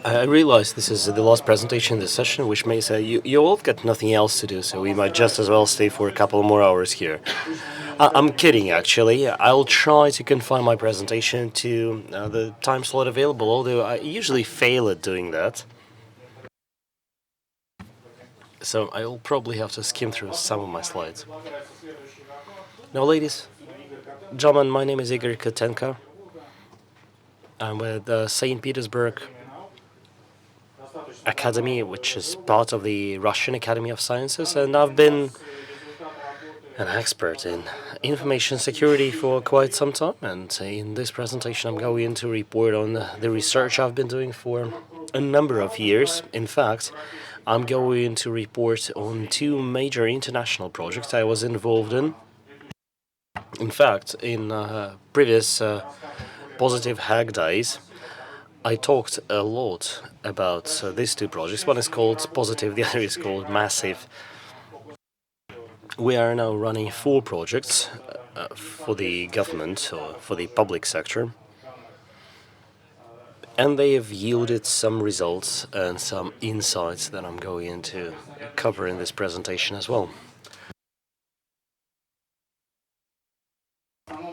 I realize this is the last presentation in this session, which means you all got nothing else to do, so we might just as well stay for a couple more hours here. I'm kidding, actually. I'll try to confine my presentation to the time slot available, although I usually fail at doing that. So I'll probably have to skim through some of my slides. Now, ladies, gentlemen, my name is Igor Kotenko. I'm with St. Petersburg Academy, which is part of the Russian Academy of Sciences, and I've been an expert in information security for quite some time. And in this presentation, I'm going to report on the research I've been doing for a number of years. In fact, I'm going to report on two major international projects I was involved in. In fact, in previous Positive Hack Days, I talked a lot about these two projects. One is called Positive, the other is called Massive. We are now running four projects for the government or for the public sector, and they have yielded some results and some insights that I'm going to cover in this presentation as well.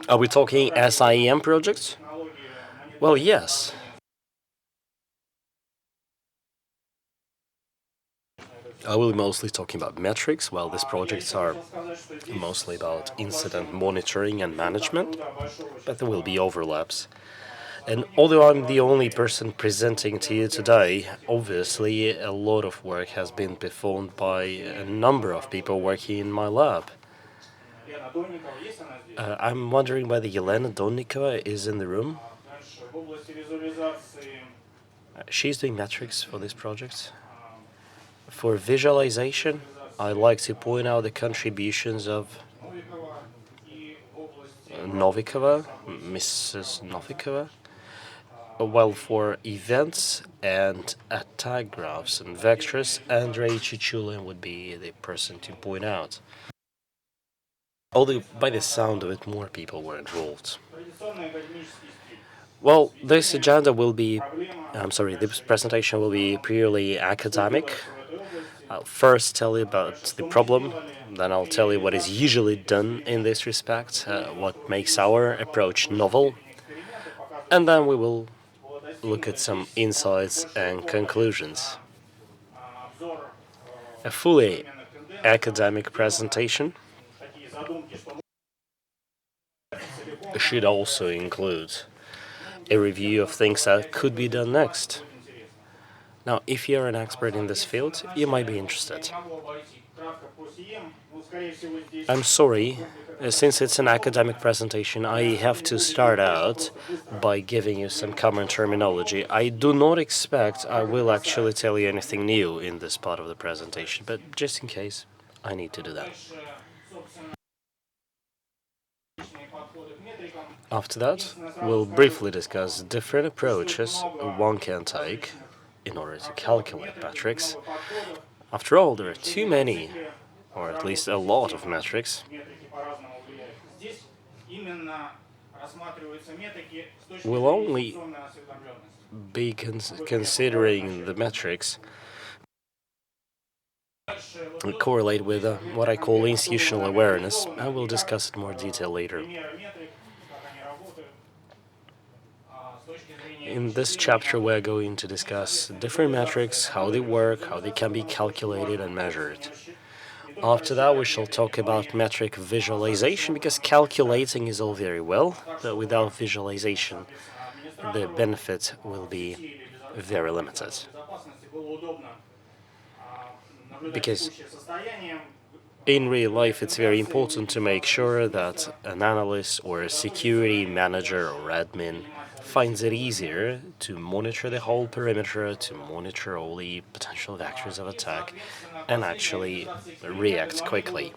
Are we talking SIEM projects? Well, yes. I will be mostly talking about metrics, while these projects are mostly about incident monitoring and management, but there will be overlaps. And although I'm the only person presenting to you today, obviously a lot of work has been performed by a number of people working in my lab. I'm wondering whether Yelena Donnikova is in the room. She's doing metrics for this project. For visualization, I like to point out the contributions of Novikova, Mrs. Novikova. While for events and attack graphs and vectors, Andrei Chichulin would be the person to point out. Although, by the sound of it, more people were involved. Well, this presentation will be purely academic. I'll first tell you about the problem, then I'll tell you what is usually done in this respect, what makes our approach novel, and then we will look at some insights and conclusions. A fully academic presentation should also include a review of things that could be done next. Now, if you're an expert in this field, you might be interested. I'm sorry, since it's an academic presentation, I have to start out by giving you some common terminology. I do not expect I will actually tell you anything new in this part of the presentation, but just in case, I need to do that. After that, we'll briefly discuss different approaches one can take in order to calculate metrics. After all, there are too many, or at least a lot of metrics. We'll only be considering the metrics correlate with what I call institutional awareness. I will discuss it in more detail later. In this chapter, we're going to discuss different metrics, how they work, how they can be calculated and measured. After that, we shall talk about metric visualization, because calculating is all very well, but without visualization, the benefit will be very limited. Because in real life, it's very important to make sure that an analyst or a security manager or admin finds it easier to monitor the whole perimeter, to monitor all the potential vectors of attack, and actually react quickly.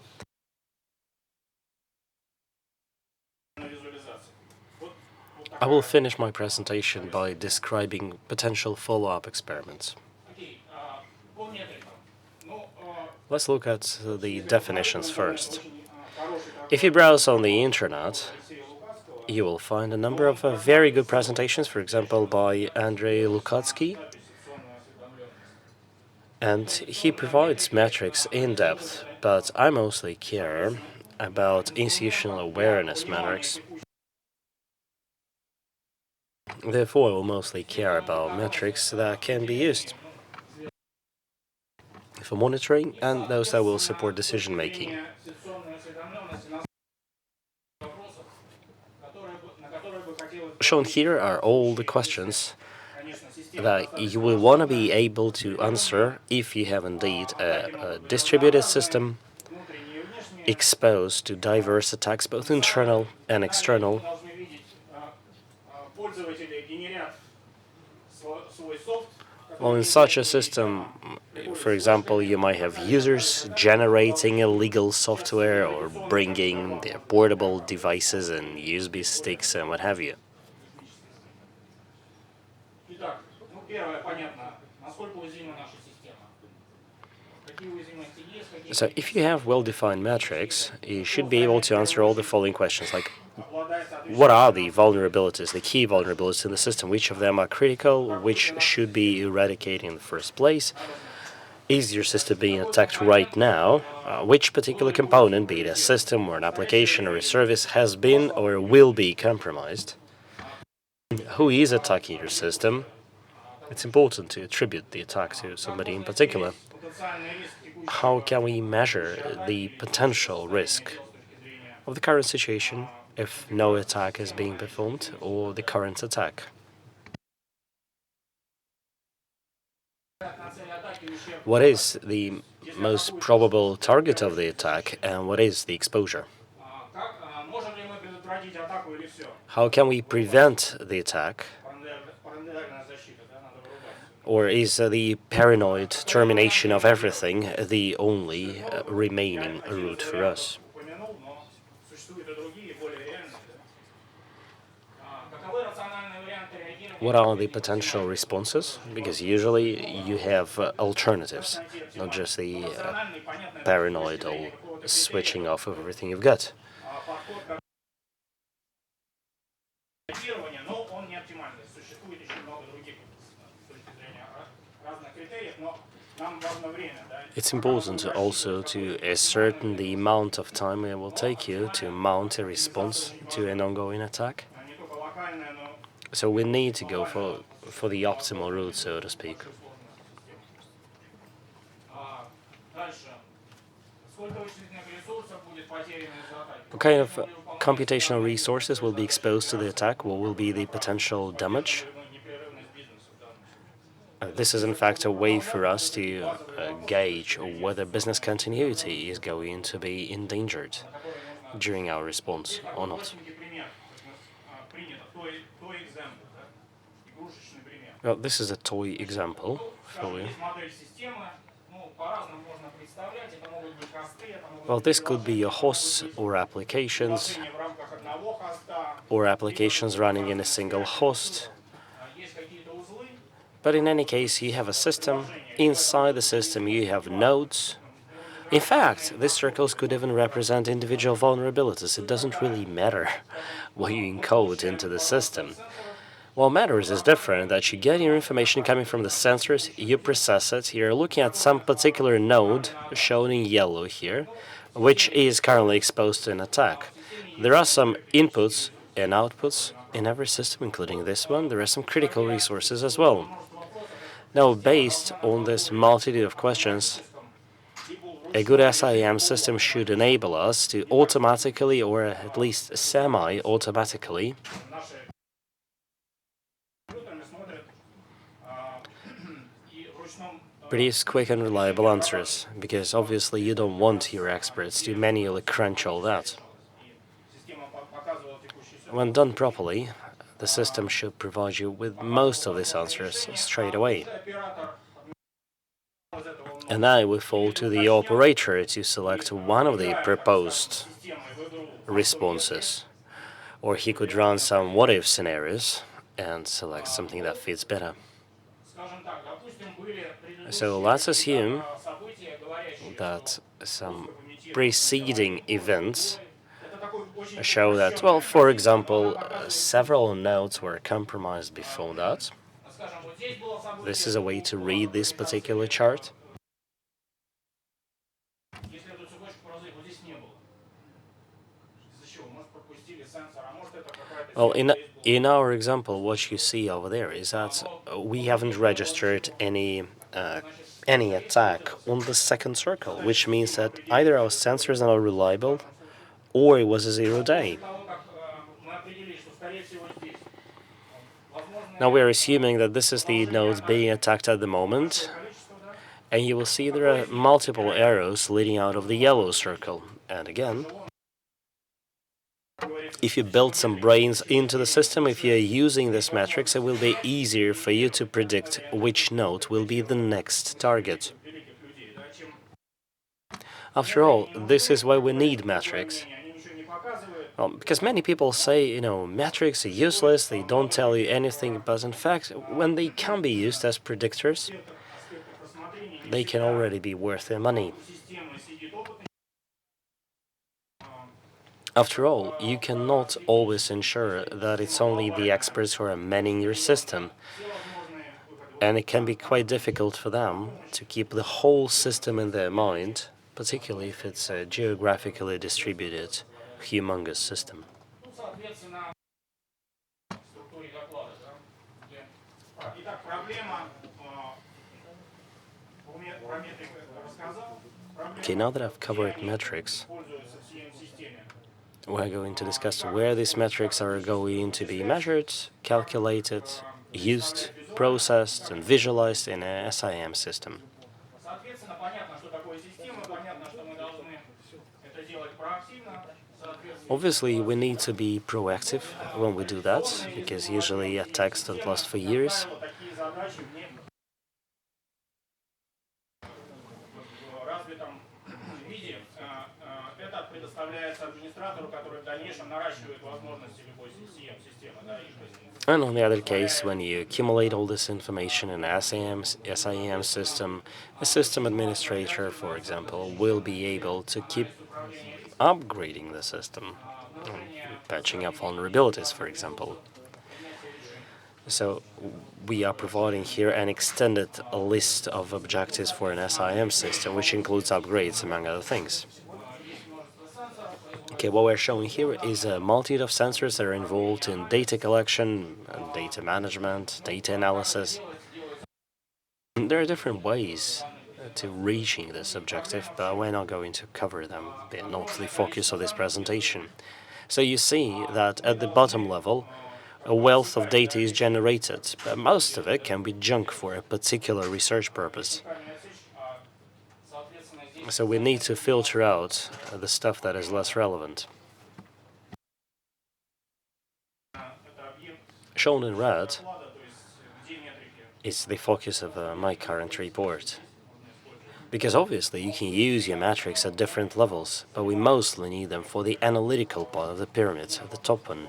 I will finish my presentation by describing potential follow-up experiments. Let's look at the definitions first. If you browse on the internet, you will find a number of very good presentations, for example, by Andrei Lukatsky, and he provides metrics in depth, but I mostly care about institutional awareness metrics. Therefore, I will mostly care about metrics that can be used for monitoring and those that will support decision making. Shown here are all the questions that you will want to be able to answer if you have indeed a distributed system exposed to diverse attacks, both internal and external. Well, in such a system, for example, you might have users generating illegal software or bringing their portable devices and USB sticks and what have you. So if you have well-defined metrics, you should be able to answer all the following questions, like what are the vulnerabilities, the key vulnerabilities in the system, which of them are critical, which should be eradicated in the first place, is your system being attacked right now, which particular component, be it a system or an application or a service, has been or will be compromised, who is attacking your system. It's important to attribute the attack to somebody in particular. How can we measure the potential risk of the current situation if no attack is being performed or the current attack? What is the most probable target of the attack and what is the exposure? How can we prevent the attack? Or is the paranoid termination of everything the only remaining route for us? What are the potential responses? Because usually you have alternatives, not just the paranoid or switching off of everything you've got. It's important also to ascertain the amount of time it will take you to mount a response to an ongoing attack. So we need to go for the optimal route, so to speak. What kind of computational resources will be exposed to the attack? What will be the potential damage? This is in fact a way for us to gauge whether business continuity is going to be endangered during our response or not. Well, this is a toy example for you. Well, this could be your hosts or applications running in a single host. But in any case, you have a system. Inside the system, you have nodes. In fact, these circles could even represent individual vulnerabilities. It doesn't really matter what you encode into the system. What matters is different, that you get your information coming from the sensors, you process it, you're looking at some particular node, shown in yellow here, which is currently exposed to an attack. There are some inputs and outputs in every system, including this one. There are some critical resources as well. Now, based on this multitude of questions, a good SIEM system should enable us to automatically, or at least semi-automatically, produce quick and reliable answers, because obviously you don't want your experts to manually crunch all that. When done properly, the system should provide you with most of these answers straight away. And now it will fall to the operator to select one of the proposed responses. Or he could run some what-if scenarios and select something that fits better. So let's assume that some preceding events show that, well, for example, several nodes were compromised before that. This is a way to read this particular chart. Well, in our example, what you see over there is that we haven't registered any attack on the second circle, which means that either our sensors are not reliable or it was a 0-day. Now we're assuming that this is the nodes being attacked at the moment, and you will see there are multiple arrows leading out of the yellow circle. And again, if you build some brains into the system, if you're using this metrics, it will be easier for you to predict which node will be the next target. After all, this is why we need metrics. Well, because many people say, metrics are useless, they don't tell you anything, but in fact, when they can be used as predictors, they can already be worth their money. After all, you cannot always ensure that it's only the experts who are manning your system, and it can be quite difficult for them to keep the whole system in their mind, particularly if it's a geographically distributed, humongous system. Okay, now that I've covered metrics, we're going to discuss where these metrics are going to be measured, calculated, used, processed, and visualized in a SIM system. Obviously, we need to be proactive when we do that, because usually attacks don't last for years. And on the other case, when you accumulate all this information in an SIM system, a system administrator, for example, will be able to keep upgrading the system, patching up vulnerabilities, for example. So we are providing here an extended list of objectives for an SIM system, which includes upgrades, among other things. Okay, what we're showing here is a multitude of sensors that are involved in data collection, data management, data analysis. There are different ways to reaching this objective, but we're not going to cover them. They're not the focus of this presentation. So you see that at the bottom level, a wealth of data is generated, but most of it can be junk for a particular research purpose. So we need to filter out the stuff that is less relevant. Shown in red is the focus of my current report. Because obviously you can use your metrics at different levels, but we mostly need them for the analytical part of the pyramid, the top one.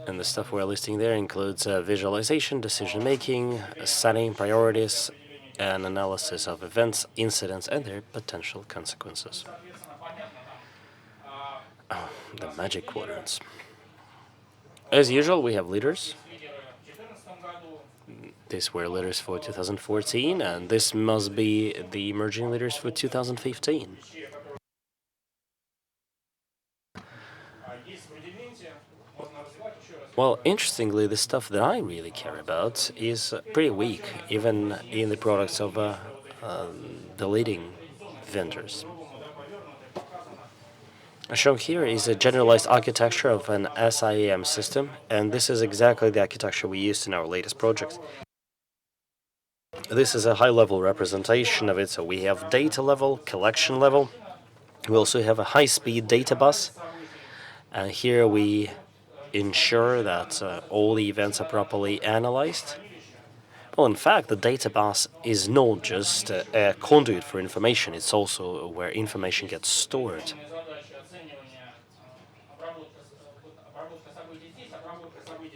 And the stuff we're listing there includes visualization, decision-making, setting priorities, and analysis of events, incidents, and their potential consequences. Oh, the magic quadrants. As usual, we have leaders. These were leaders for 2014, and this must be the emerging leaders for 2015. Well, interestingly, the stuff that I really care about is pretty weak, even in the products of the leading vendors. Shown here is a generalized architecture of an SIEM system, and this is exactly the architecture we used in our latest project. This is a high-level representation of it, so we have data level, collection level. We also have a high-speed data bus, and here we ensure that all the events are properly analyzed. Well, in fact, the data bus is not just a conduit for information, it's also where information gets stored.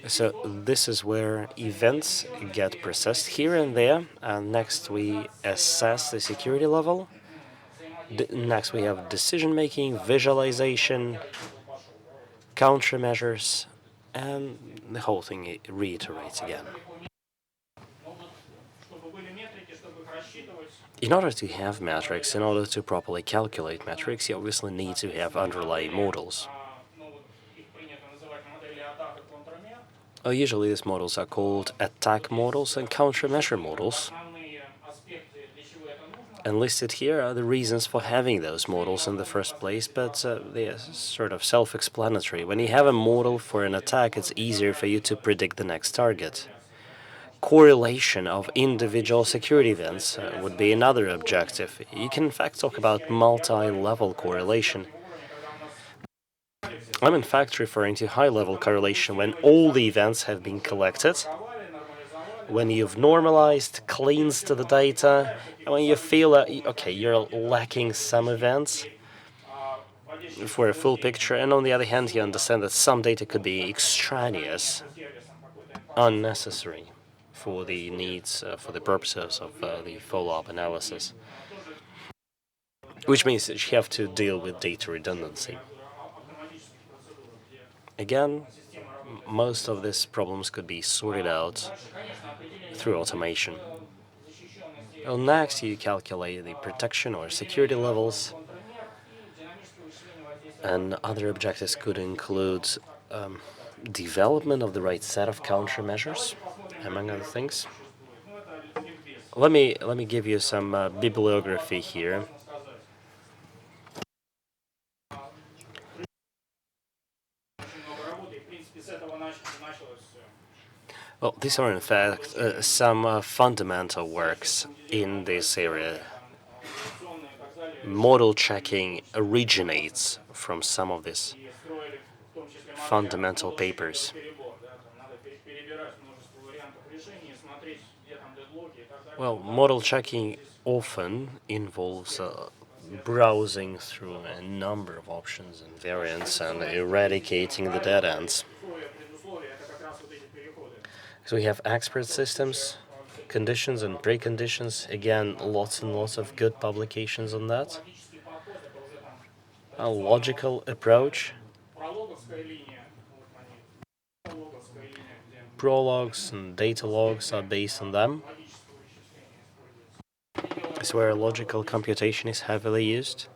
So this is where events get processed here and there, and next we assess the security level. Next we have decision making, visualization, countermeasures, and the whole thing reiterates again. In order to have metrics, in order to properly calculate metrics, you obviously need to have underlying models. Usually these models are called attack models and countermeasure models. And listed here are the reasons for having those models in the first place, but they are sort of self-explanatory. When you have a model for an attack, it's easier for you to predict the next target. Correlation of individual security events would be another objective. You can in fact talk about multi-level correlation. I'm in fact referring to high-level correlation when all the events have been collected, when you've normalized, cleansed the data, and when you feel that, okay, you're lacking some events for a full picture, and on the other hand, you understand that some data could be extraneous, unnecessary for the needs, for the purposes of the follow-up analysis, which means that you have to deal with data redundancy. Again, most of these problems could be sorted out through automation. Well, next, you calculate the protection or security levels, and other objectives could include development of the right set of countermeasures, among other things. Let me give you some bibliography here. Well, these are in fact some fundamental works in this area. Model checking originates from some of these fundamental papers. Well, model checking often involves browsing through a number of options and variants and eradicating the dead ends. So we have expert systems, conditions and preconditions. Again, lots and lots of good publications on that. A logical approach. Prologues and data logs are based on them. It's where logical computation is heavily used.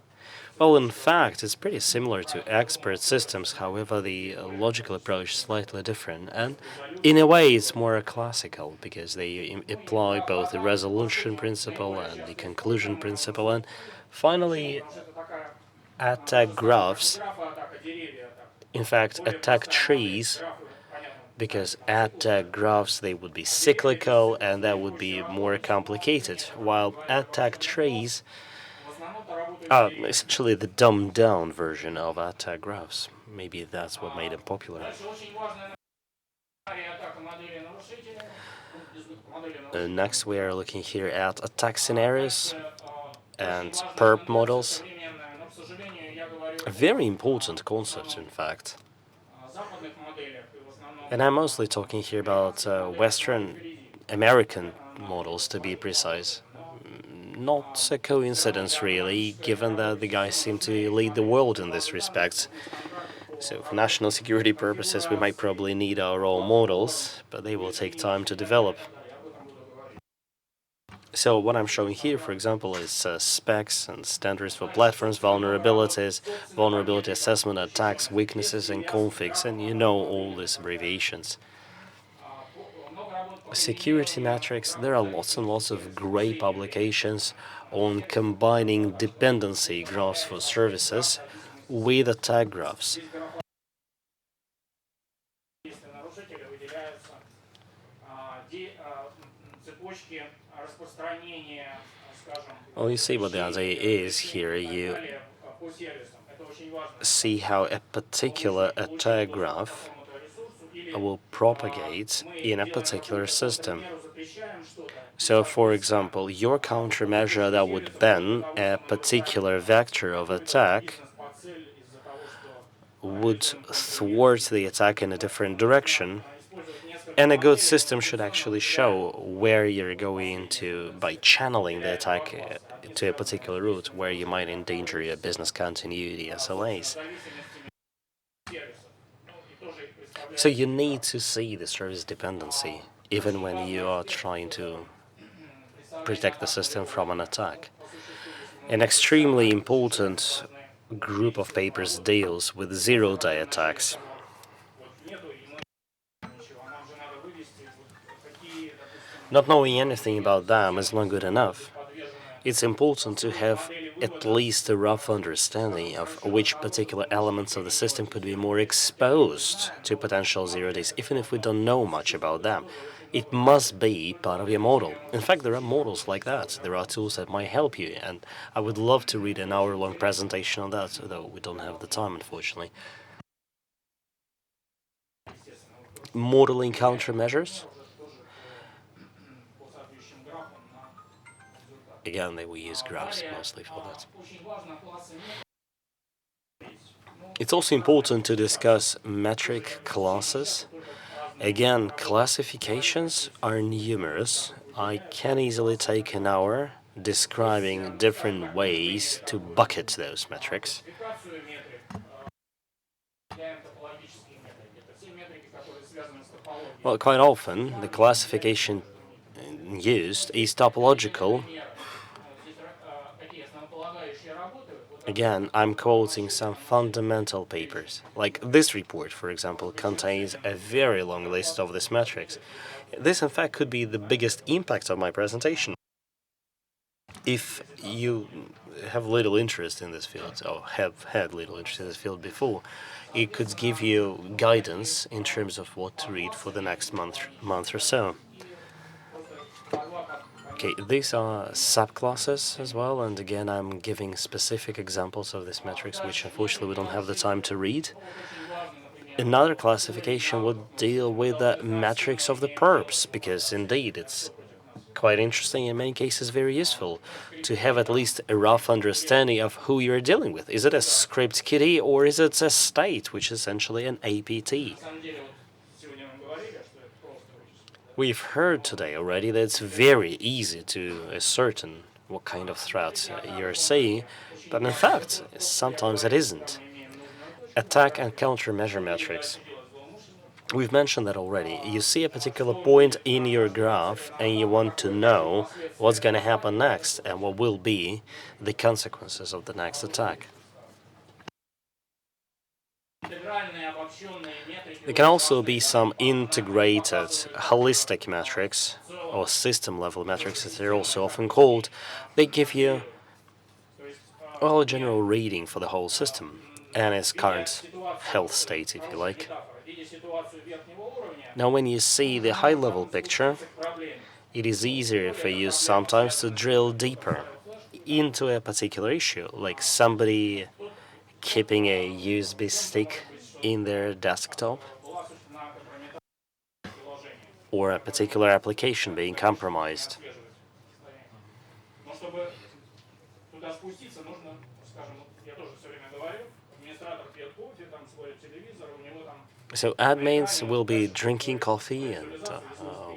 Well, in fact, it's pretty similar to expert systems, however, the logical approach is slightly different. And in a way, it's more classical because they apply both the resolution principle and the conclusion principle. And finally, attack graphs, in fact, attack trees, because attack graphs, they would be cyclical and that would be more complicated, while attack trees are essentially the dumbed down version of attack graphs. Maybe that's what made them popular. Next, we are looking here at attack scenarios and perp models. A very important concept, in fact. And I'm mostly talking here about Western American models, to be precise. Not a coincidence, really, given that the guys seem to lead the world in this respect. So for national security purposes, we might probably need our own models, but they will take time to develop. So what I'm showing here, for example, is specs and standards for platforms, vulnerabilities, vulnerability assessment, attacks, weaknesses, and configs, and you know all these abbreviations. Security metrics, there are lots and lots of great publications on combining dependency graphs for services with attack graphs. Well, you see what the idea is here. You see how a particular attack graph will propagate in a particular system. So, for example, your countermeasure that would ban a particular vector of attack would thwart the attack in a different direction And a good system should actually show where you're going to by channeling the attack to a particular route where you might endanger your business continuity SLAs. So you need to see the service dependency even when you are trying to protect the system from an attack. An extremely important group of papers deals with zero-day attacks. Not knowing anything about them is not good enough. It's important to have at least a rough understanding of which particular elements of the system could be more exposed to potential zero days, even if we don't know much about them. It must be part of your model. In fact, there are models like that. There are tools that might help you, and I would love to read an hour-long presentation on that, though we don't have the time, unfortunately. Modeling countermeasures. Again, they will use graphs mostly for that. It's also important to discuss metric classes. Again, classifications are numerous. I can easily take an hour describing different ways to bucket those metrics. Well, quite often, the classification used is topological. Again, I'm quoting some fundamental papers. Like this report, for example, contains a very long list of these metrics. This, in fact, could be the biggest impact of my presentation. If you have little interest in this field, or have had little interest in this field before, it could give you guidance in terms of what to read for the next month or so. Okay, these are subclasses as well, and again, I'm giving specific examples of these metrics, which unfortunately we don't have the time to read. Another classification would deal with the metrics of the perps, because indeed it's quite interesting, in many cases very useful, to have at least a rough understanding of who you're dealing with. Is it a script kiddie or is it a state, which is essentially an APT? We've heard today already that it's very easy to ascertain what kind of threat you're seeing, but in fact, sometimes it isn't. Attack and countermeasure metrics. We've mentioned that already. You see a particular point in your graph and you want to know what's going to happen next and what will be the consequences of the next attack. There can also be some integrated, holistic metrics, or system-level metrics as they're also often called. They give you, well, a general reading for the whole system and its current health state, if you like. Now, when you see the high-level picture, it is easier for you sometimes to drill deeper into a particular issue, like somebody keeping a USB stick in their desktop, or a particular application being compromised. So admins will be drinking coffee and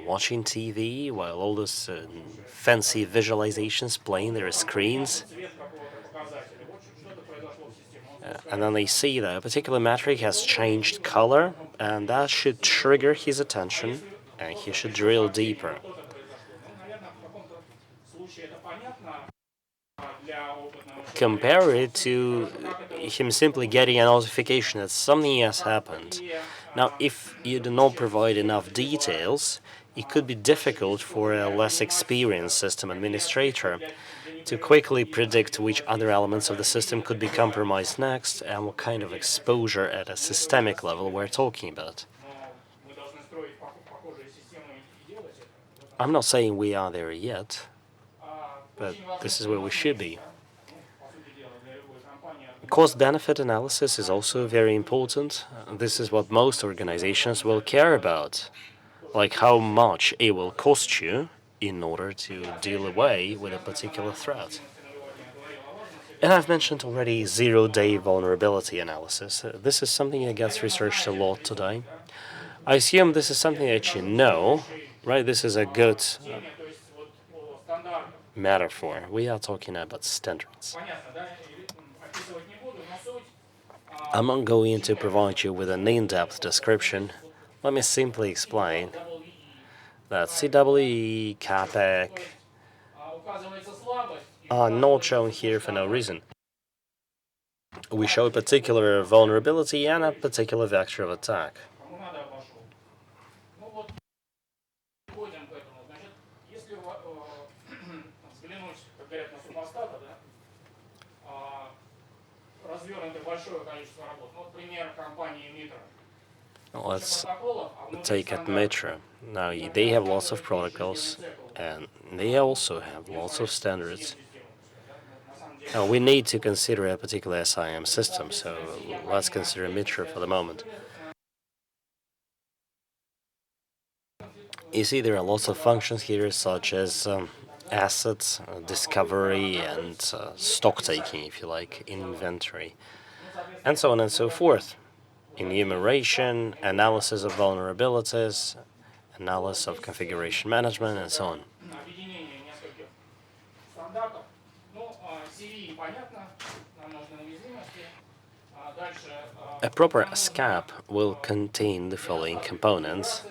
watching TV while all those fancy visualizations play in their screens. And then they see that a particular metric has changed color, and that should trigger his attention, and he should drill deeper. Compare it to him simply getting a notification that something has happened. Now, if you do not provide enough details, it could be difficult for a less experienced system administrator to quickly predict which other elements of the system could be compromised next and what kind of exposure at a systemic level we're talking about. I'm not saying we are there yet, but this is where we should be. Cost-benefit analysis is also very important. This is what most organizations will care about, like how much it will cost you in order to deal away with a particular threat. And I've mentioned already zero-day vulnerability analysis. This is something that gets researched a lot today. I assume this is something that you know, right? This is a good metaphor. We are talking about standards. I'm not going to provide you with an in-depth description. Let me simply explain that CWE, CAPEC are not shown here for no reason. We show a particular vulnerability and a particular vector of attack. Let's take at Metro. Now, they have lots of protocols, and they also have lots of standards. Now, we need to consider a particular SIM system, so let's consider Metro for the moment. You see, there are lots of functions here, such as assets, discovery, and stock taking, if you like, inventory, and so on and so forth. Enumeration, analysis of vulnerabilities, analysis of configuration management, and so on. A proper SCAP will contain the following components.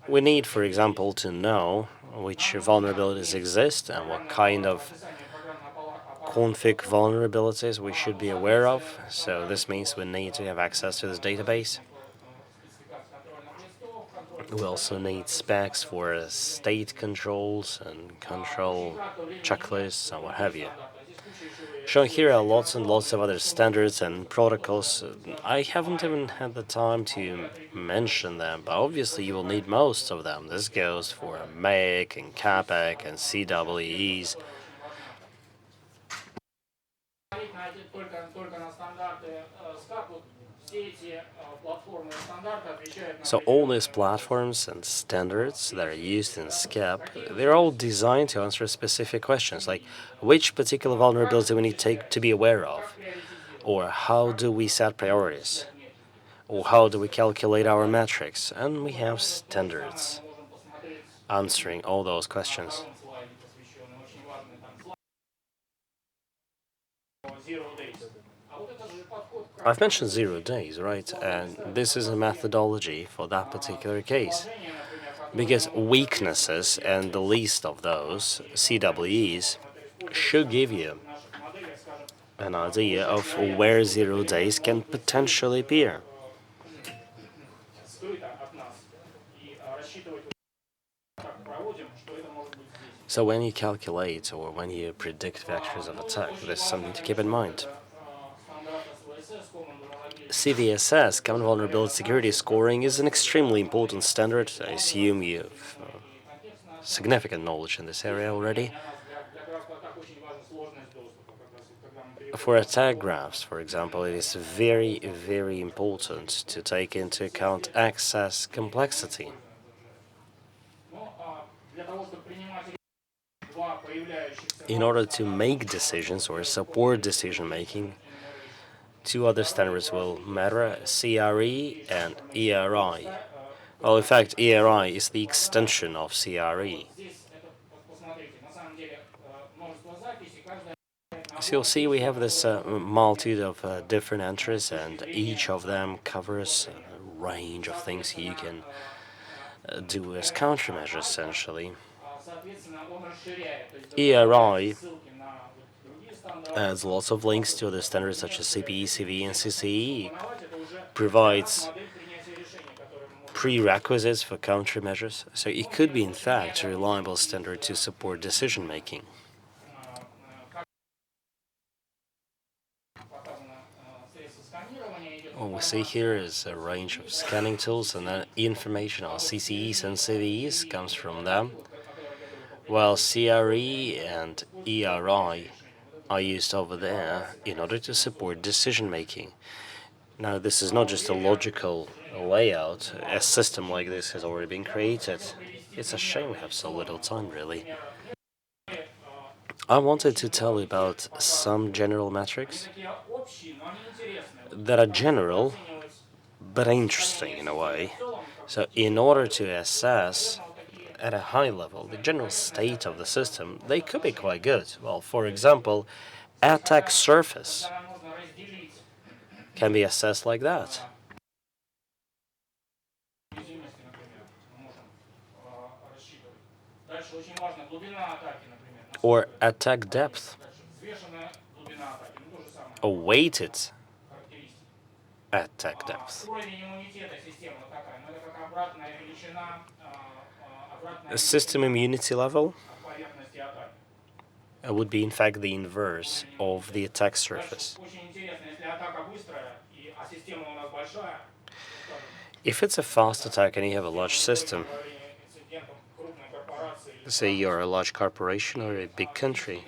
We need, for example, to know which vulnerabilities exist and what kind of config vulnerabilities we should be aware of. So this means we need to have access to this database. We also need specs for state controls and control checklists and what have you. Shown here are lots and lots of other standards and protocols. I haven't even had the time to mention them, but obviously you will need most of them. This goes for MEC and CAPEC and CWEs. So all these platforms and standards that are used in SCAP, they're all designed to answer specific questions, like which particular vulnerability we need to be aware of, or how do we set priorities, or how do we calculate our metrics, and we have standards answering all those questions. I've mentioned 0 days, right? And this is a methodology for that particular case. Because weaknesses, and the least of those, CWEs, should give you an idea of where 0 days can potentially appear. So when you calculate or when you predict vectors of attack, there's something to keep in mind. CVSS, Common Vulnerability Security Scoring, is an extremely important standard. I assume you have significant knowledge in this area already. For attack graphs, for example, it is very, very important to take into account access complexity. In order to make decisions or support decision-making, two other standards will matter, CRE and ERI. Well, in fact, ERI is the extension of CRE. So you'll see we have this multitude of different entries, and each of them covers a range of things you can do as countermeasures, essentially. ERI adds lots of links to other standards such as CPE, CVE, and CCE, provides prerequisites for countermeasures, so it could be in fact a reliable standard to support decision-making. What we see here is a range of scanning tools, and then information on CCEs and CVEs comes from them, while CRE and ERI are used over there in order to support decision-making. Now, this is not just a logical layout. A system like this has already been created. It's a shame we have so little time, really. I wanted to tell you about some general metrics that are general, but interesting in a way. So in order to assess at a high level the general state of the system, they could be quite good. Well, for example, attack surface can be assessed like that. Or attack depth, a weighted attack depth. A system immunity level would be in fact the inverse of the attack surface. If it's a fast attack and you have a large system, say you're a large corporation or a big country,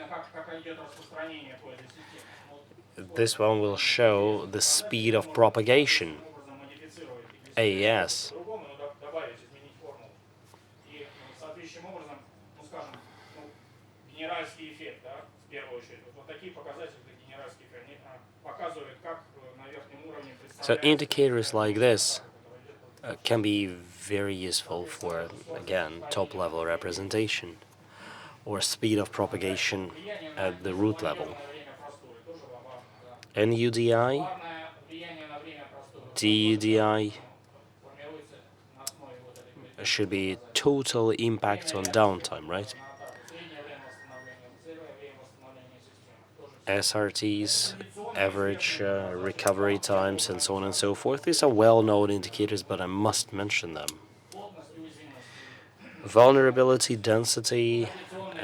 this one will show the speed of propagation, AES. So indicators like this can be very useful for, again, top-level representation or speed of propagation at the root level. NUDI, DUDI should be total impact on downtime, right? SRTs, average recovery times, and so on and so forth. These are well-known indicators, but I must mention them. Vulnerability density,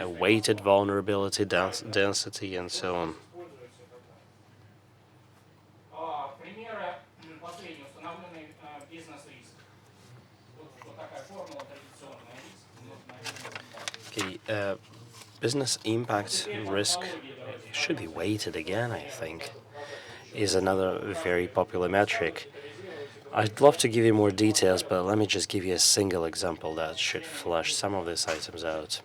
weighted vulnerability density, and so on. Okay, business impact risk should be weighted again, I think, is another very popular metric. I'd love to give you more details, but let me just give you a single example that should flesh some of these items out.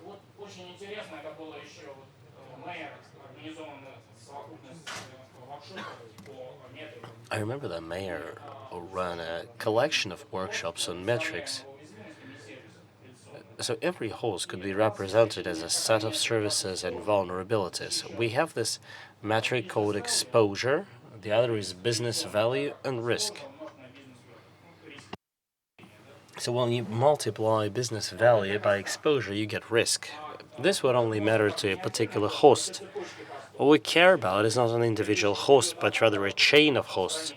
I remember the mayor ran a collection of workshops on metrics. So every host could be represented as a set of services and vulnerabilities. We have this metric called exposure, the other is business value and risk. So when you multiply business value by exposure, you get risk. This would only matter to a particular host. What we care about is not an individual host, but rather a chain of hosts.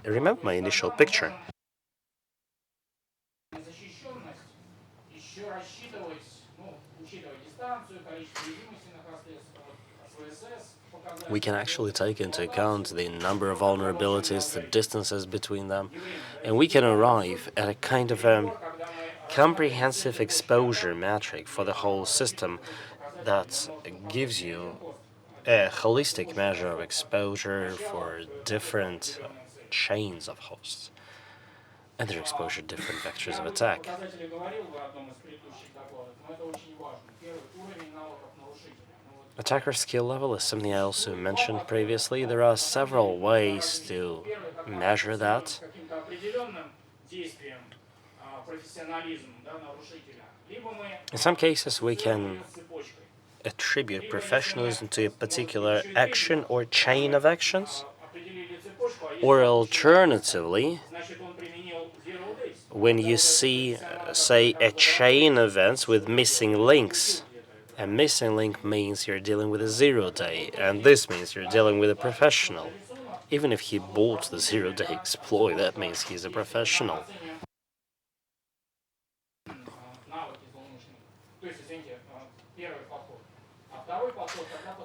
Remember my initial picture. We can actually take into account the number of vulnerabilities, the distances between them, and we can arrive at a kind of comprehensive exposure metric for the whole system that gives you a holistic measure of exposure for different chains of hosts and their exposure to different vectors of attack. Attacker skill level is something I also mentioned previously. There are several ways to measure that. In some cases, we can attribute professionalism to a particular action or chain of actions. Or alternatively, when you see, say, a chain of events with missing links, a missing link means you're dealing with a 0-day, and this means you're dealing with a professional. Even if he bought the 0-day exploit, that means he's a professional.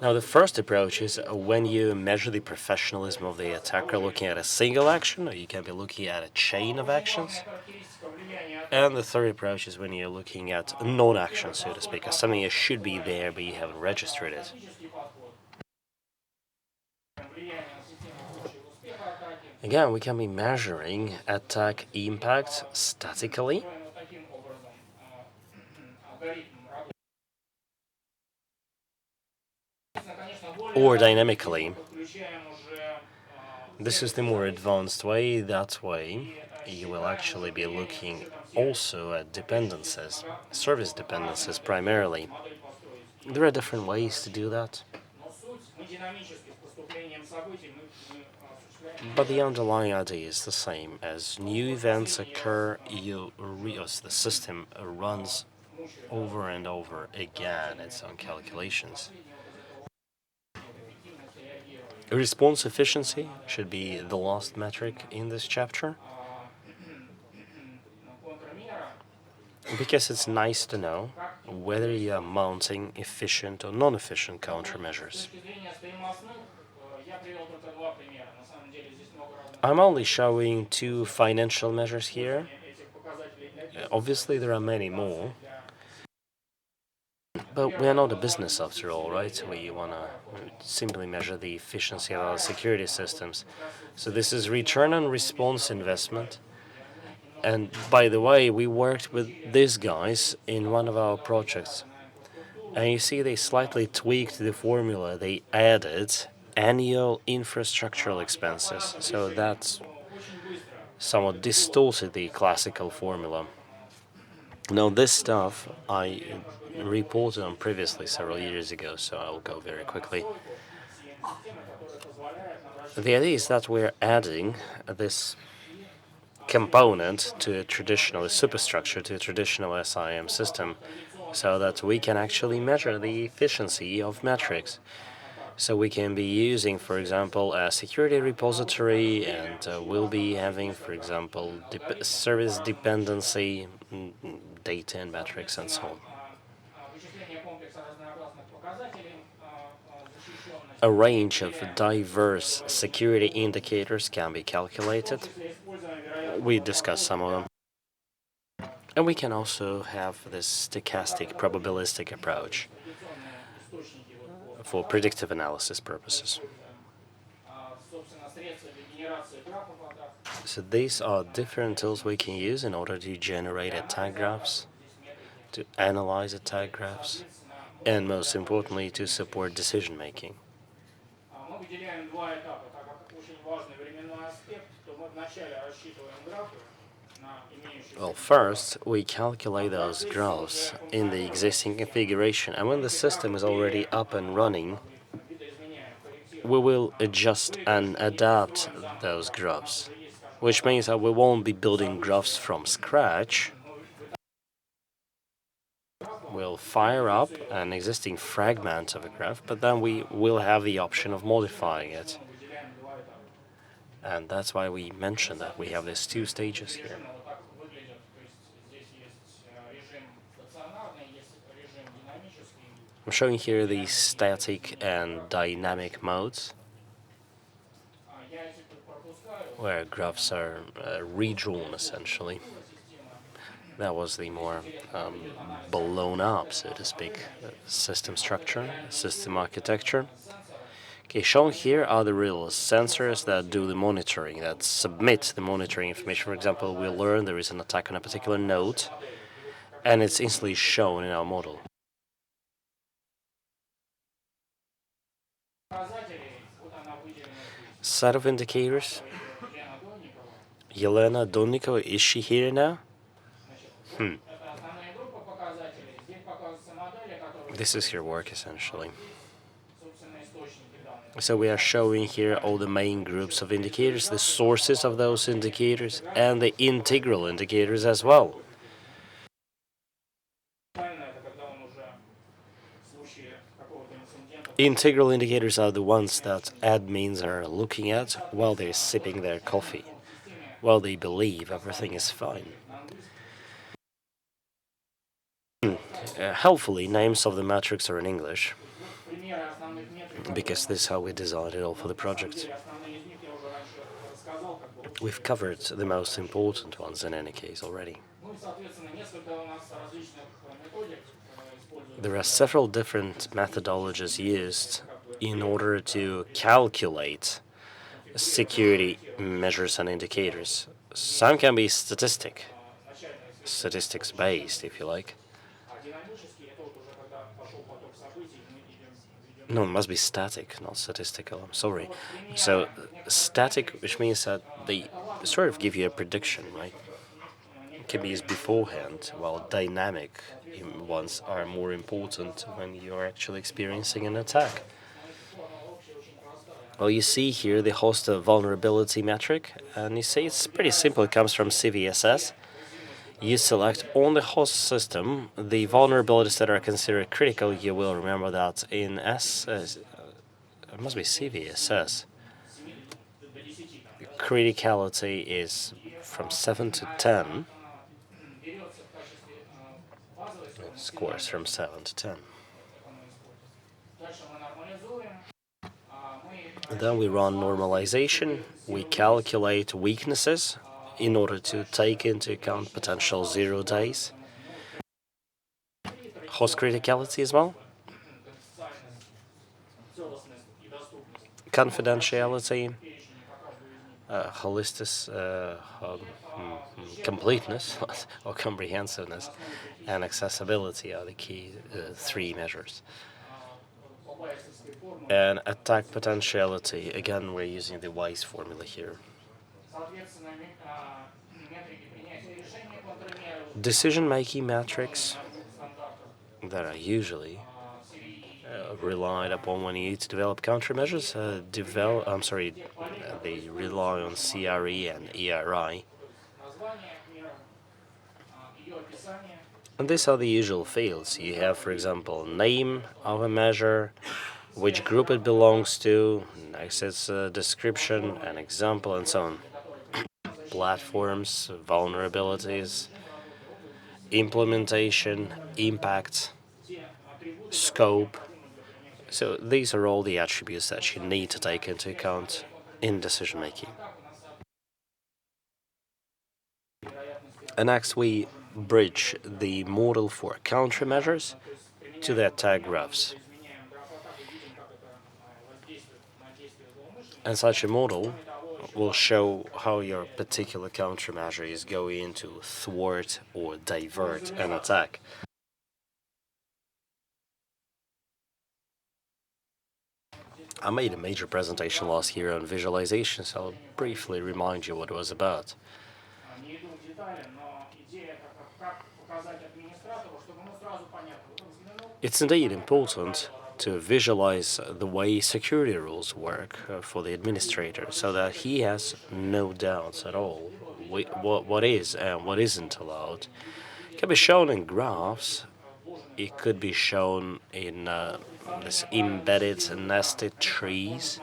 Now, the first approach is when you measure the professionalism of the attacker looking at a single action, or you can be looking at a chain of actions. And the third approach is when you're looking at non-action, so to speak, as something that should be there, but you haven't registered it. Again, we can be measuring attack impact statically, or dynamically. This is the more advanced way. That way, you will actually be looking also at dependencies, service dependencies primarily. There are different ways to do that, but the underlying idea is the same. As new events occur, the system runs over and over again its own calculations. Response efficiency should be the last metric in this chapter, because it's nice to know whether you are mounting efficient or non-efficient countermeasures. I'm only showing two financial measures here. Obviously, there are many more, but we are not a business after all, right? We want to simply measure the efficiency of our security systems. So this is return on response investment. And by the way, we worked with these guys in one of our projects. And you see they slightly tweaked the formula. They added annual infrastructural expenses. So that's somewhat distorted the classical formula. Now, this stuff I reported on previously several years ago, so I'll go very quickly. The idea is that we're adding this component to a traditional superstructure, to a traditional SIM system, so that we can actually measure the efficiency of metrics. So we can be using, for example, a security repository, and we'll be having, for example, service dependency data and metrics and so on. A range of diverse security indicators can be calculated. We discussed some of them. And we can also have this stochastic probabilistic approach for predictive analysis purposes. So these are different tools we can use in order to generate attack graphs, to analyze attack graphs, and most importantly, to support decision making. Well, first, we calculate those graphs in the existing configuration, and when the system is already up and running, we will adjust and adapt those graphs, which means that we won't be building graphs from scratch. We'll fire up an existing fragment of a graph, but then we will have the option of modifying it. And that's why we mentioned that we have these two stages here. I'm showing here the static and dynamic modes, where graphs are redrawn essentially. That was the more blown up, so to speak, system structure, system architecture. Okay, shown here are the real sensors that do the monitoring, that submit the monitoring information. For example, we learn there is an attack on a particular node, and it's instantly shown in our model. Set of indicators. Yelena Donnikova, is she here now? This is her work, essentially. So we are showing here all the main groups of indicators, the sources of those indicators, and the integral indicators as well. Integral indicators are the ones that admins are looking at while they're sipping their coffee, while they believe everything is fine. Helpfully, names of the metrics are in English, because this is how we designed it all for the project. We've covered the most important ones in any case already. There are several different methodologies used in order to calculate security measures and indicators. Some can be statistics-based, if you like. No, it must be static, not statistical. I'm sorry. So static, which means that they sort of give you a prediction, right? It can be used beforehand, while dynamic ones are more important when you're actually experiencing an attack. Well, you see here the host vulnerability metric, and you see it's pretty simple. It comes from CVSS. You select on the host system the vulnerabilities that are considered critical. You will remember that in it must be CVSS. Criticality is from 7 to 10. Scores from 7 to 10. Then we run normalization. We calculate weaknesses in order to take into account potential 0 days. Host criticality as well. Confidentiality, holistic, completeness or comprehensiveness, and accessibility are the key 3 measures. And attack potentiality, again, we're using the WISE formula here. Decision-making metrics that are usually relied upon when you need to develop countermeasures. They rely on CRE and ERI. And these are the usual fields. You have, for example, name of a measure, which group it belongs to, next its description, an example, and so on. Platforms, vulnerabilities, implementation, impact, scope. So these are all the attributes that you need to take into account in decision making. And next we bridge the model for countermeasures to the attack graphs. And such a model will show how your particular countermeasure is going to thwart or divert an attack. I made a major presentation last year on visualization, so I'll briefly remind you what it was about. It's indeed important to visualize the way security rules work for the administrator so that he has no doubts at all what is and what isn't allowed. It can be shown in graphs, it could be shown in this embedded nested trees,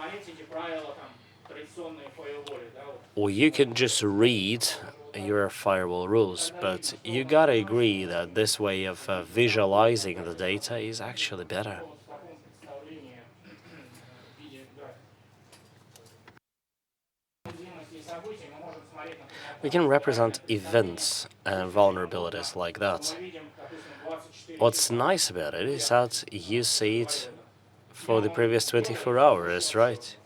or you can just read your firewall rules, but you gotta agree that this way of visualizing the data is actually better. We can represent events and vulnerabilities like that. What's nice about it is that you see it for the previous 24 hours, right?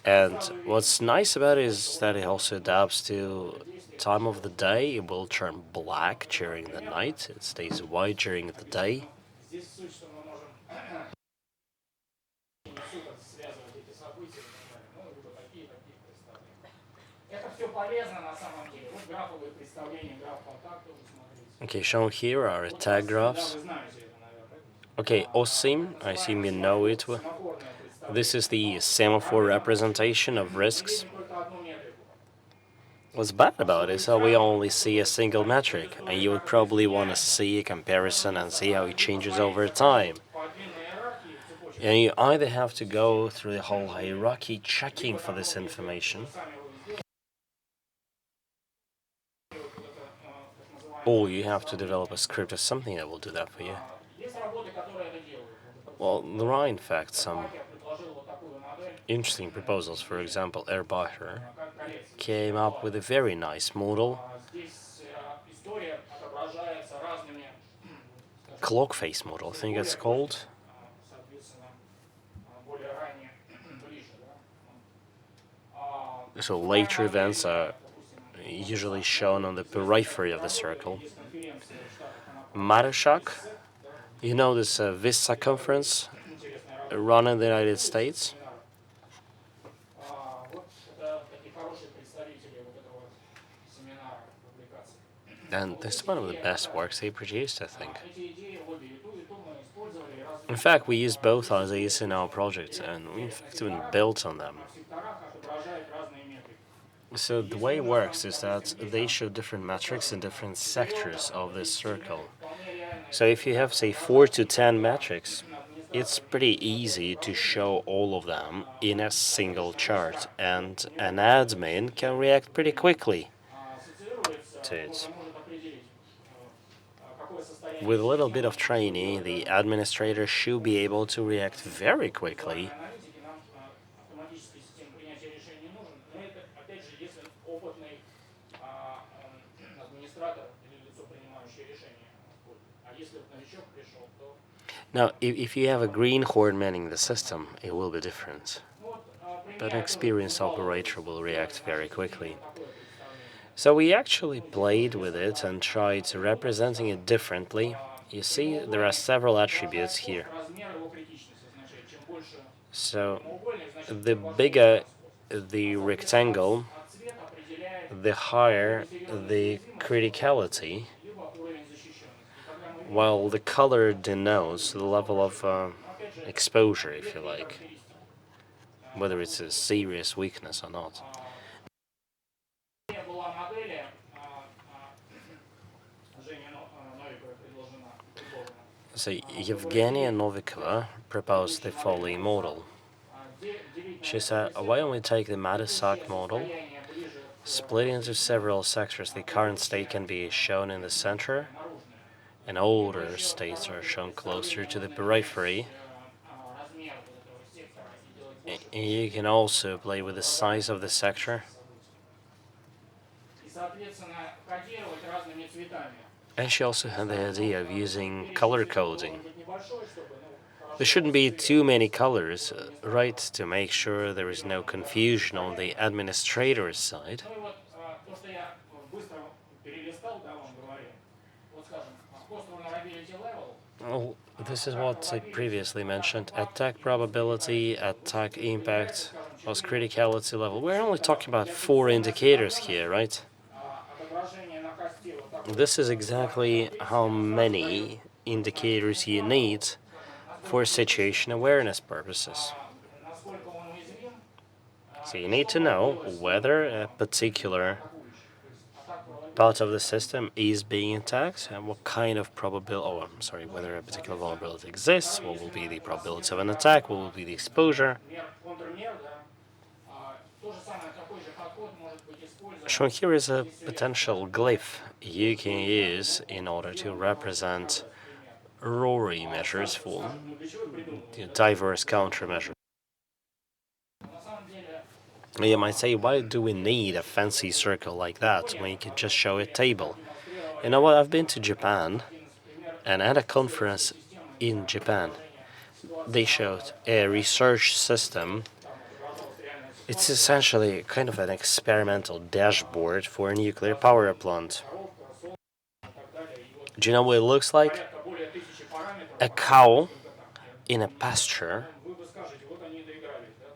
And what's nice about it is that it also adapts to time of the day. It will turn black during the night. It stays white during the day. Okay, shown here are attack graphs. Okay, OSIM, I assume you know it. This is the semaphore representation of risks. What's bad about it is that we only see a single metric, and you would probably want to see a comparison and see how it changes over time. And you either have to go through the whole hierarchy checking for this information, or you have to develop a script or something that will do that for you. Well, there are in fact some interesting proposals. For example, Erbacher came up with a very nice model. Clock face model, I think it's called. So later events are usually shown on the periphery of the circle. Marushak, you know this vis circumference run in the United States. And this is one of the best works they produced, I think. In fact, we used both of these in our project, and we in fact even built on them. So the way it works is that they show different metrics in different sectors of this circle. So if you have, say, 4 to 10 metrics, it's pretty easy to show all of them in a single chart, and an admin can react pretty quickly to it. With a little bit of training, the administrator should be able to react very quickly. Now, if you have a greenhorn manning the system, it will be different. But an experienced operator will react very quickly. So we actually played with it and tried representing it differently. You see, there are several attributes here. So the bigger the rectangle, the higher the criticality, while the color denotes the level of exposure, if you like, whether it's a serious weakness or not. So Evgenia Novikova proposed the following model. She said, why don't we take the Matisak model, split into several sectors. The current state can be shown in the center, and older states are shown closer to the periphery. You can also play with the size of the sector. And she also had the idea of using color coding. There shouldn't be too many colors, right, to make sure there is no confusion on the administrator's side. Well, this is what I previously mentioned. Attack probability, attack impact, plus criticality level. We're only talking about 4 indicators here, right? This is exactly how many indicators you need for situation awareness purposes. So you need to know whether a particular part of the system is being attacked and what kind of whether a particular vulnerability exists, what will be the probability of an attack, what will be the exposure. Shown here is a potential glyph you can use in order to represent RORI measures for diverse countermeasures. You might say, why do we need a fancy circle like that when you can just show a table? You know what, I've been to Japan, and at a conference in Japan, they showed a research system. It's essentially kind of an experimental dashboard for a nuclear power plant. Do you know what it looks like? A cow in a pasture.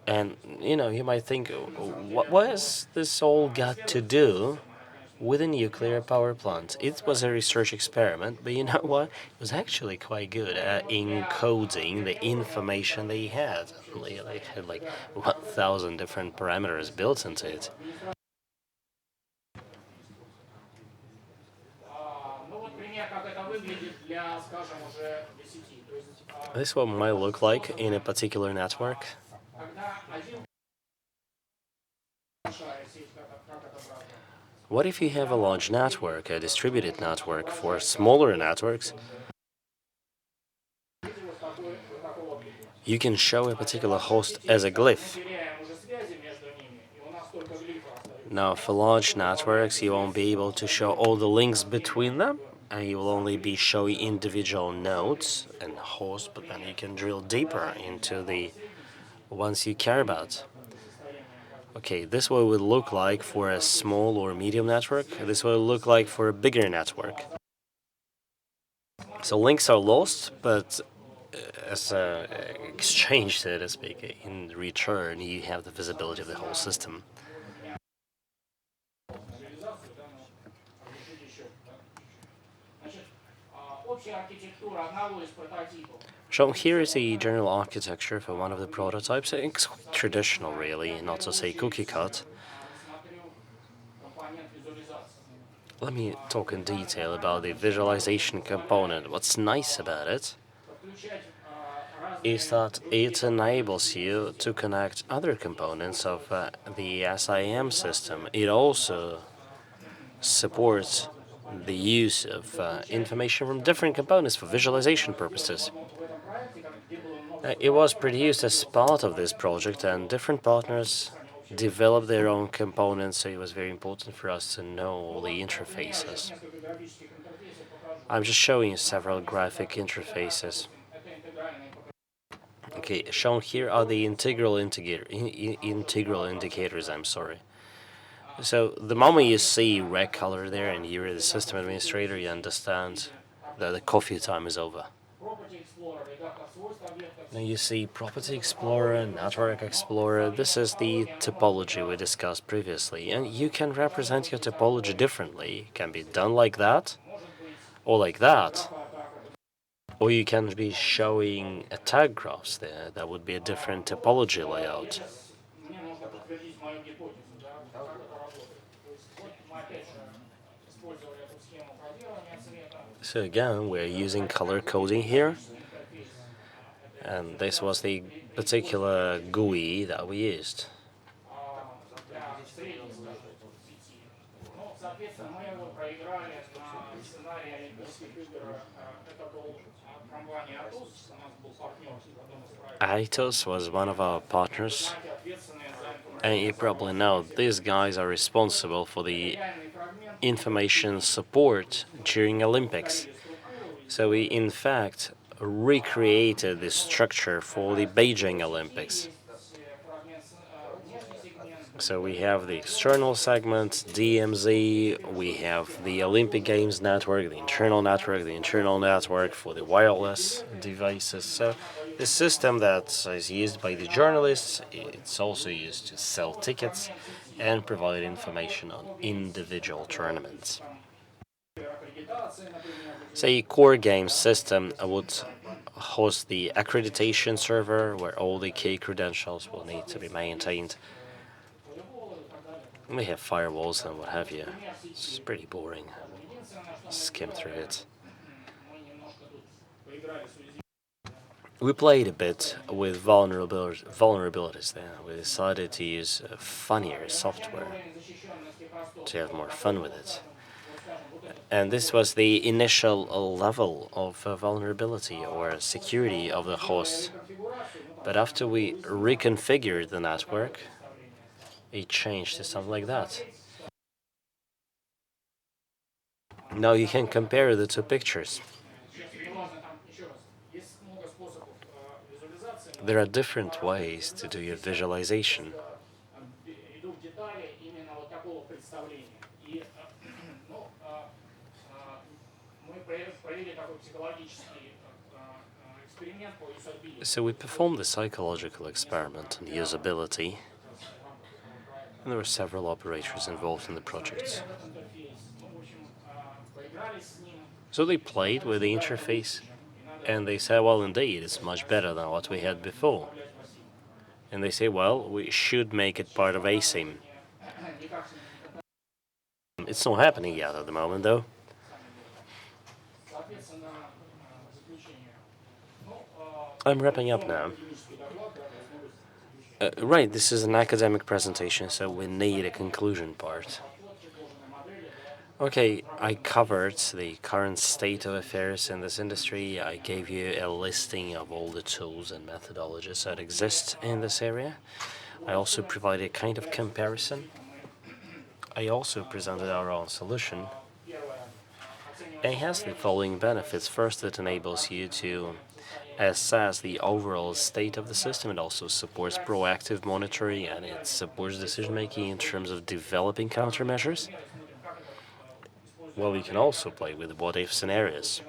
And, you might think, what has this all got to do with a nuclear power plant? It was a research experiment, but you know what? It was actually quite good at encoding the information they had. They had like 1,000 different parameters built into it. This is what it might look like in a particular network. What if you have a large network, a distributed network? For smaller networks, you can show a particular host as a glyph. Now, for large networks, you won't be able to show all the links between them, and you will only be showing individual nodes and hosts, but then you can drill deeper into the ones you care about. Okay, this is what it would look like for a small or medium network. This is what it would look like for a bigger network. So links are lost, but as a exchange, so to speak. In return, you have the visibility of the whole system. Shown here is the general architecture for one of the prototypes. It's traditional, really, not to say cookie cut. Let me talk in detail about the visualization component. What's nice about it is that it enables you to connect other components of the SIM system. It also supports the use of information from different components for visualization purposes. It was produced as part of this project, and different partners developed their own components, so it was very important for us to know all the interfaces. I'm just showing you several graphic interfaces. Okay, shown here are the integral indicators. I'm sorry. So the moment you see red color there and you're the system administrator, you understand that the coffee time is over. Now you see Property Explorer, Network Explorer. This is the topology we discussed previously, and you can represent your topology differently. It can be done like that, or like that. Or you can be showing a tag graphs there. That would be a different topology layout. So again, we're using color coding here. And this was the particular GUI that we used. Aitos was one of our partners, and you probably know these guys are responsible for the information support during Olympics. So we in fact recreated this structure for the Beijing Olympics. So we have the external segment, DMZ, we have the Olympic Games network, the internal network for the wireless devices. So the system that is used by the journalists, it's also used to sell tickets and provide information on individual tournaments. Say core game system would host the accreditation server where all the key credentials will need to be maintained. We have firewalls and what have you. It's pretty boring. Skim through it. We played a bit with vulnerabilities there. We decided to use funnier software to have more fun with it. And this was the initial level of vulnerability or security of the host. But after we reconfigured the network, it changed to something like that. Now you can compare the two pictures. There are different ways to do your visualization. So we performed a psychological experiment on usability, and there were several operators involved in the project. So they played with the interface, and they said, well, indeed, it's much better than what we had before. And they say, well, we should make it part of ASIM. It's not happening yet at the moment, though. I'm wrapping up now. Right, this is an academic presentation, so we need a conclusion part. Okay, I covered the current state of affairs in this industry. I gave you a listing of all the tools and methodologies that exist in this area. I also provided a kind of comparison. I also presented our own solution. It has the following benefits. First, it enables you to assess the overall state of the system. It also supports proactive monitoring, and it supports decision-making in terms of developing countermeasures. Well, you can also play with what-if scenarios.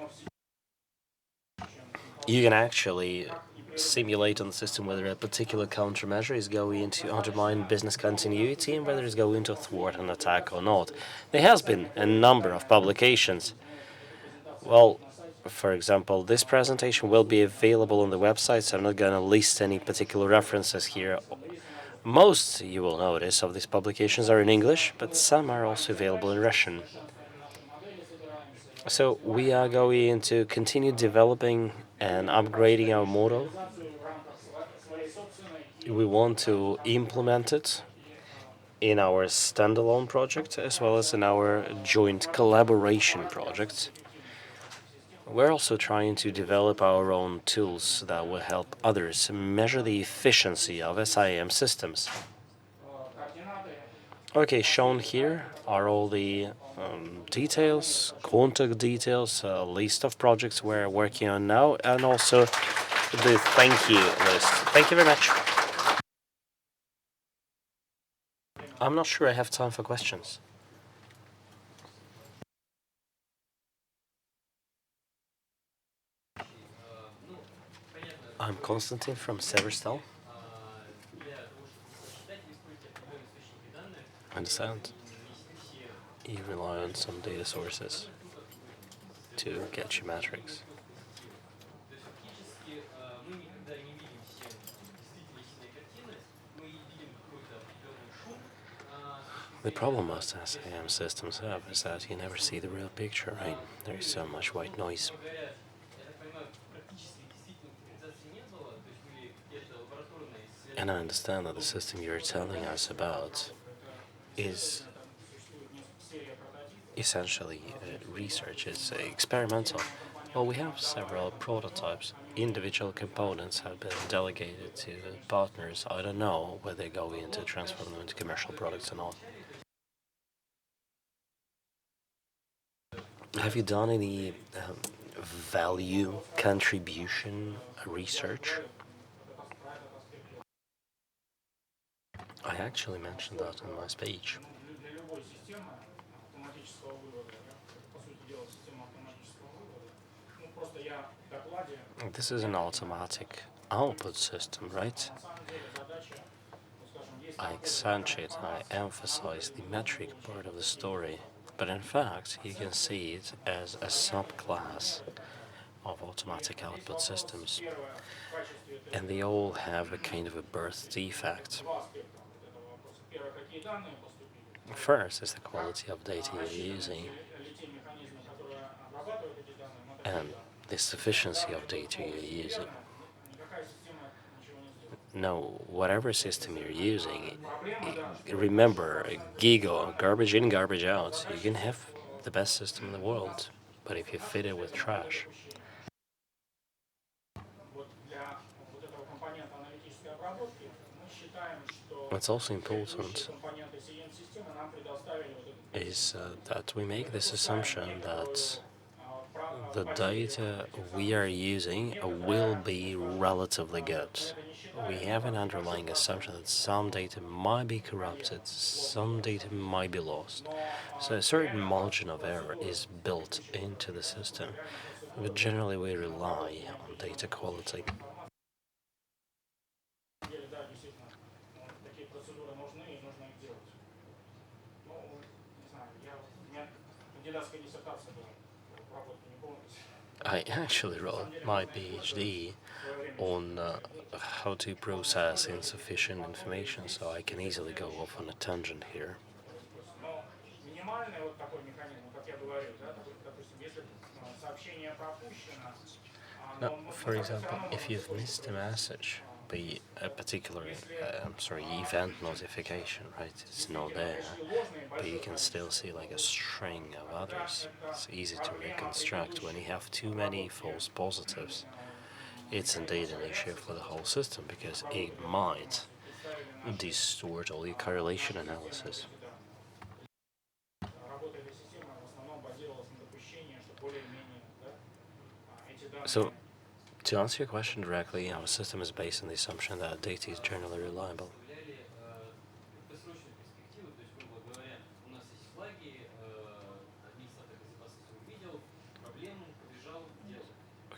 You can actually simulate on the system whether a particular countermeasure is going to undermine business continuity and whether it's going to thwart an attack or not. There has been a number of publications. Well, for example, this presentation will be available on the website, so I'm not going to list any particular references here. Most, you will notice, of these publications are in English, but some are also available in Russian. So we are going to continue developing and upgrading our model. We want to implement it in our standalone project as well as in our joint collaboration project. We're also trying to develop our own tools that will help others measure the efficiency of SIM systems. Okay, shown here are all the details, contact details, a list of projects we're working on now, and also the thank you list. Thank you very much. I'm not sure I have time for questions. I'm Konstantin from Severstal. Understand. You rely on some data sources to get your metrics. The problem most SIM systems have is that you never see the real picture, right? There is so much white noise. And I understand that the system you're telling us about is essentially research, it's experimental. Well, we have several prototypes. Individual components have been delegated to partners. I don't know whether they're going to transform them into commercial products or not. Have you done any value contribution research? I actually mentioned that in my speech. This is an automatic output system, right? I accentuate and I emphasize the metric part of the story, but in fact, you can see it as a subclass of automatic output systems, and they all have a kind of a birth defect. First is the quality of data you're using, and the sufficiency of data you're using. No, whatever system you're using, remember, GIGO, garbage in, garbage out. You can have the best system in the world, but if you fit it with trash. What's also important is that we make this assumption that the data we are using will be relatively good. We have an underlying assumption that some data might be corrupted, some data might be lost. So a certain margin of error is built into the system, but generally we rely on data quality. I actually wrote my PhD on how to process insufficient information, so I can easily go off on a tangent here. Now, for example, if you've missed a message, be a particular, event notification, right? It's not there, but you can still see like a string of others. It's easy to reconstruct when you have too many false positives. It's indeed an issue for the whole system because it might distort all your correlation analysis. So, to answer your question directly, our system is based on the assumption that data is generally reliable.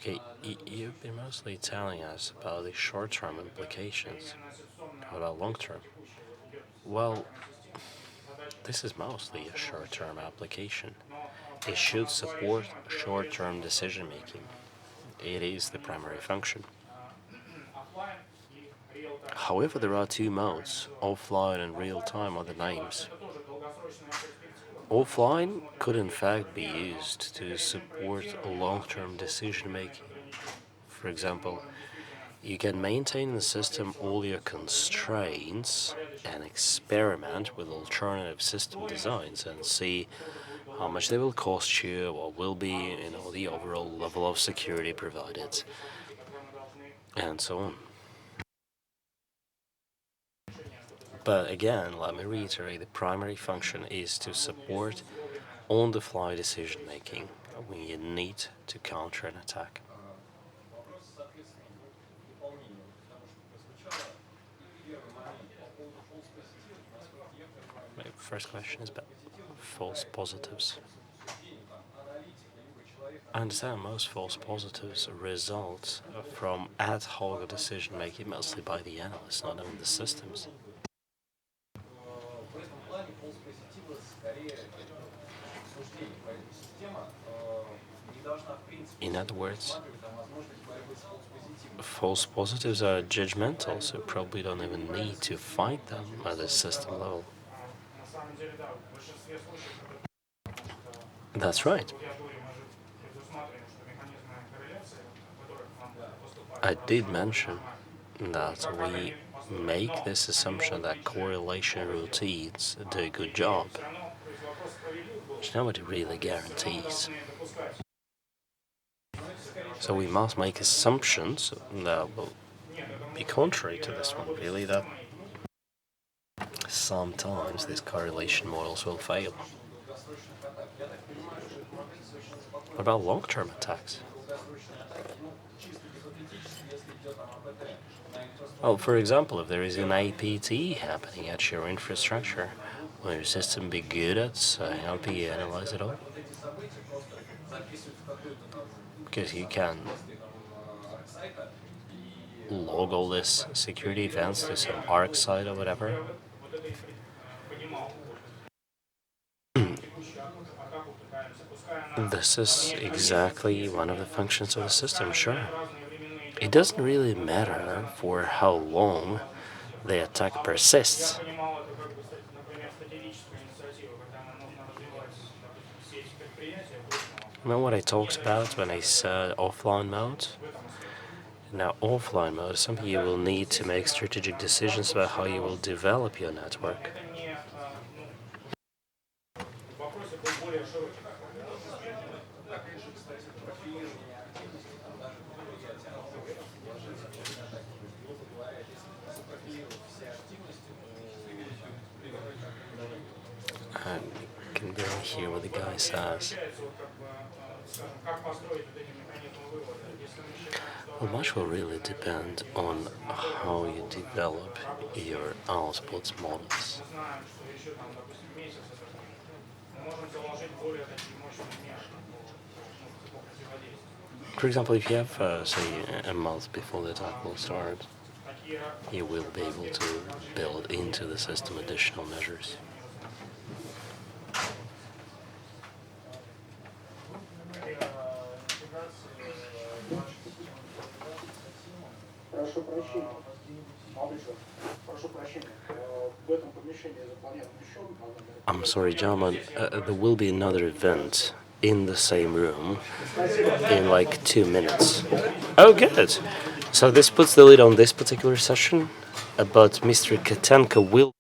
Okay, you've been mostly telling us about the short-term implications. How about long-term? Well, this is mostly a short-term application. It should support short-term decision-making. It is the primary function. However, there are two modes, offline and real-time are the names. Offline could in fact be used to support long-term decision-making. For example, you can maintain in the system all your constraints and experiment with alternative system designs and see how much they will cost you, what will be, the overall level of security provided, and so on. But again, let me reiterate, the primary function is to support on-the-fly decision-making when you need to counter an attack. My first question is about false positives. I understand most false positives result from ad hoc decision-making, mostly by the analysts, not in the systems. In other words, false positives are judgmental, so probably don't even need to find them at the system level. That's right. I did mention that we make this assumption that correlation routines do a good job, which nobody really guarantees. So we must make assumptions that will be contrary to this one, really, that sometimes these correlation models will fail. What about long-term attacks? Well, for example, if there is an APT happening at your infrastructure, will your system be good at helping you analyze it all? Because you can log all this security events to some ARC site or whatever. This is exactly one of the functions of the system, sure. It doesn't really matter for how long the attack persists. You know what I talked about when I said offline mode? Now, offline mode is something you will need to make strategic decisions about how you will develop your network. I can barely hear what the guy says. Well, much will really depend on how you develop your output models. For example, if you have, say, a month before the attack will start, you will be able to build into the system additional measures. I'm sorry, gentlemen, there will be another event in the same room in like 2 minutes. Oh, good. So this puts the lid on this particular session, but Mr. Katenka will